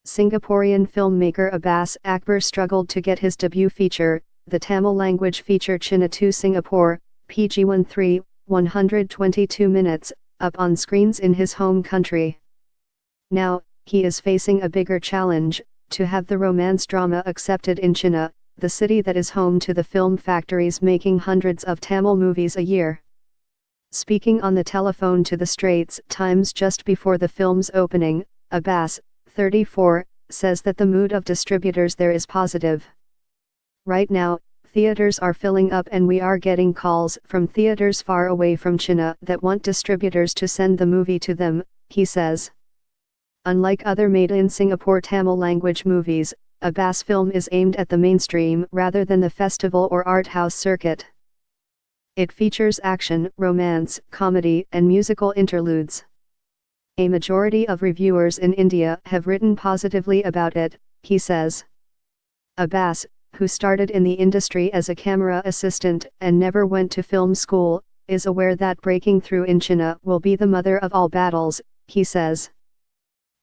Singaporean filmmaker Abbas Akbar struggled to get his debut feature, the Tamil-language feature Chennai to Singapore, PG-13, 122 minutes, up on screens in his home country. Now, he is facing a bigger challenge, to have the romance drama accepted in Chennai, the city that is home to the film factories making hundreds of Tamil movies a year. Speaking on the telephone to the Straits Times just before the film's opening, Abbas, 34, says that the mood of distributors there is positive. Right now, theaters are filling up and we are getting calls from theaters far away from Chennai that want distributors to send the movie to them, he says. Unlike other made-in-Singapore Tamil-language movies, Abbas' film is aimed at the mainstream rather than the festival or art house circuit. It features action, romance, comedy, and musical interludes. A majority of reviewers in India have written positively about it, he says. Abbas, who started in the industry as a camera assistant and never went to film school, is aware that breaking through in Chennai will be the mother of all battles, he says.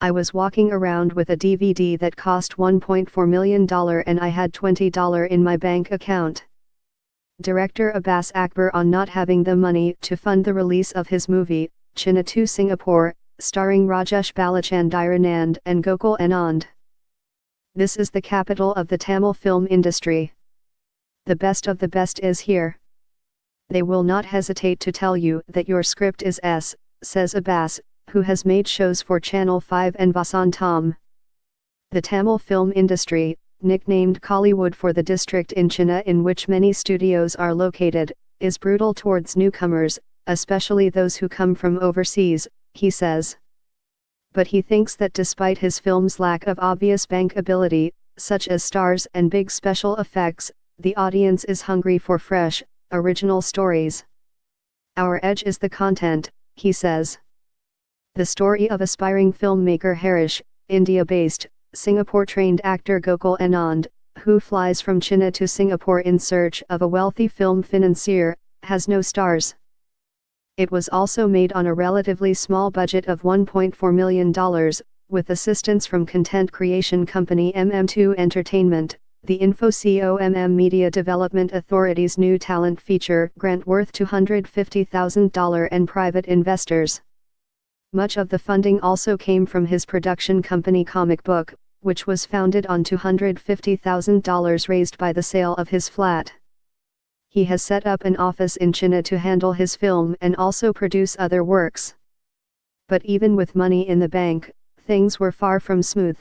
I was walking around with a DVD that cost $1.4 million and I had $20 in my bank account. Director Abbas Akbar on not having the money to fund the release of his movie, Chennai to Singapore, starring Rajesh Balachandran and Gokul Anand. This is the capital of the Tamil film industry. The best of the best is here. They will not hesitate to tell you that your script is S, says Abbas, who has made shows for Channel 5 and Vasantham. The Tamil film industry, nicknamed Kollywood for the district in Chennai in which many studios are located, is brutal towards newcomers, especially those who come from overseas, he says. But he thinks that despite his film's lack of obvious bankability, such as stars and big special effects, the audience is hungry for fresh, original stories. Our edge is the content, he says. The story of aspiring filmmaker Harish, India-based, Singapore-trained actor Gokul Anand, who flies from Chennai to Singapore in search of a wealthy film financier, has no stars. It was also made on a relatively small budget of $1.4 million, with assistance from content creation company MM2 Entertainment, the Info-COMM Media Development Authority's new talent feature grant worth $250,000 and private investors. Much of the funding also came from his production company Comic Book, which was founded on $250,000 raised by the sale of his flat. He has set up an office in Chennai to handle his film and also produce other works. But even with money in the bank, things were far from smooth.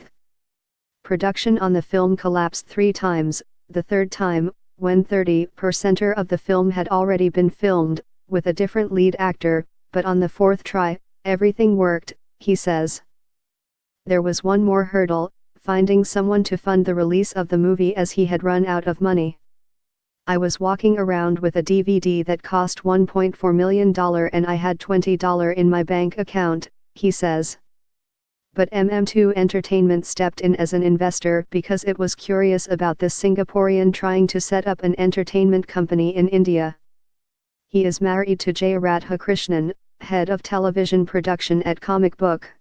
Production on the film collapsed 3 times, the third time, when 30% of the film had already been filmed, with a different lead actor, but on the 4th try, everything worked, he says. There was one more hurdle, finding someone to fund the release of the movie as he had run out of money. I was walking around with a DVD that cost $1.4 million and I had $20 in my bank account, he says. But MM2 Entertainment stepped in as an investor because it was curious about this Singaporean trying to set up an entertainment company in India. He is married to Jay Radhakrishnan, head of television production at Comic Book.